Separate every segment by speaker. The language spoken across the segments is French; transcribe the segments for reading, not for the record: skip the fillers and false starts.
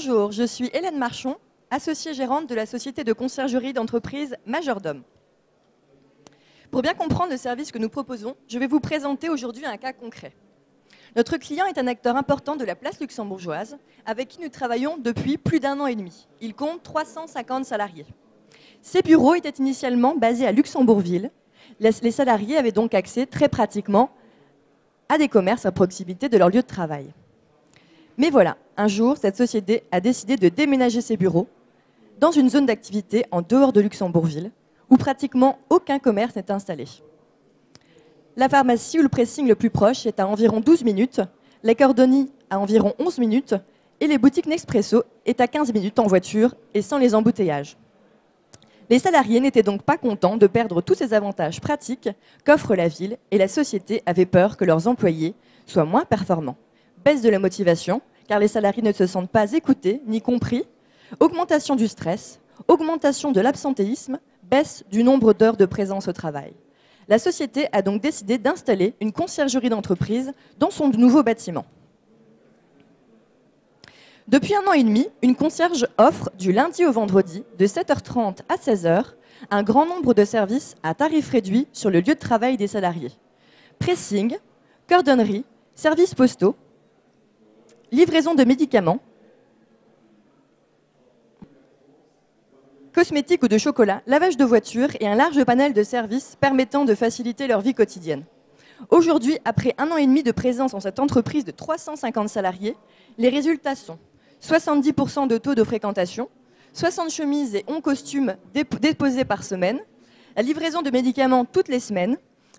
Speaker 1: Bonjour, je suis Hélène Marchon, associée gérante de la société de conciergerie d'entreprise Majordome. Pour bien comprendre le service que nous proposons, je vais vous présenter aujourd'hui un cas concret. Notre client est un acteur important de la place luxembourgeoise, avec qui nous travaillons depuis plus d'1 an et demi. Il compte 350 salariés. Ses bureaux étaient initialement basés à Luxembourgville. Les salariés avaient donc accès très pratiquement à des commerces à proximité de leur lieu de travail. Mais voilà, un jour, cette société a décidé de déménager ses bureaux dans une zone d'activité en dehors de Luxembourgville, où pratiquement aucun commerce n'est installé. La pharmacie ou le pressing le plus proche est à environ 12 minutes, la cordonnerie à environ 11 minutes et les boutiques Nespresso est à 15 minutes en voiture et sans les embouteillages. Les salariés n'étaient donc pas contents de perdre tous ces avantages pratiques qu'offre la ville et la société avait peur que leurs employés soient moins performants. Baisse de la motivation, car les salariés ne se sentent pas écoutés ni compris, augmentation du stress, augmentation de l'absentéisme, baisse du nombre d'heures de présence au travail. La société a donc décidé d'installer une conciergerie d'entreprise dans son nouveau bâtiment. Depuis 1 an et demi, une concierge offre du lundi au vendredi, de 7h30 à 16h, un grand nombre de services à tarif réduit sur le lieu de travail des salariés. Pressing, cordonnerie, services postaux, livraison de médicaments, cosmétiques ou de chocolat, lavage de voitures et un large panel de services permettant de faciliter leur vie quotidienne. Aujourd'hui, après 1 an et demi de présence dans cette entreprise de 350 salariés, les résultats sont 70% de taux de fréquentation, 60 chemises et 11 costumes déposés par semaine, la livraison de médicaments toutes les semaines,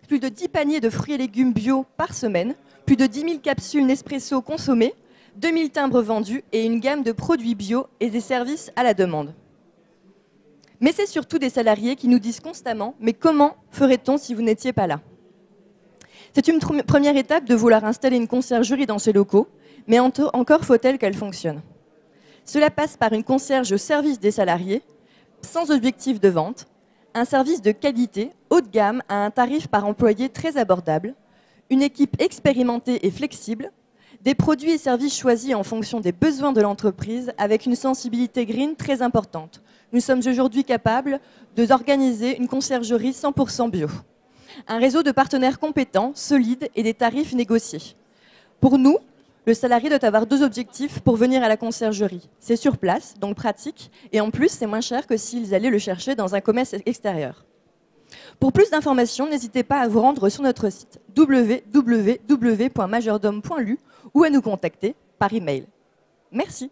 Speaker 1: plus de 10 paniers de fruits et légumes bio par semaine, plus de 10 000 capsules Nespresso consommées, 2000 timbres vendus et une gamme de produits bio et des services à la demande. Mais c'est surtout des salariés qui nous disent constamment « Mais comment ferait-on si vous n'étiez pas là ?» C'est une première étape de vouloir installer une conciergerie dans ces locaux, mais encore faut-il qu'elle fonctionne. Cela passe par une concierge au service des salariés, sans objectif de vente, un service de qualité, haut de gamme, à un tarif par employé très abordable, une équipe expérimentée et flexible, des produits et services choisis en fonction des besoins de l'entreprise avec une sensibilité green très importante. Nous sommes aujourd'hui capables d'organiser une conciergerie 100% bio. Un réseau de partenaires compétents, solides et des tarifs négociés. Pour nous, le salarié doit avoir 2 objectifs pour venir à la conciergerie. C'est sur place, donc pratique, et en plus c'est moins cher que s'ils allaient le chercher dans un commerce extérieur. Pour plus d'informations, n'hésitez pas à vous rendre sur notre site www.majordome.lu ou à nous contacter par email. Merci.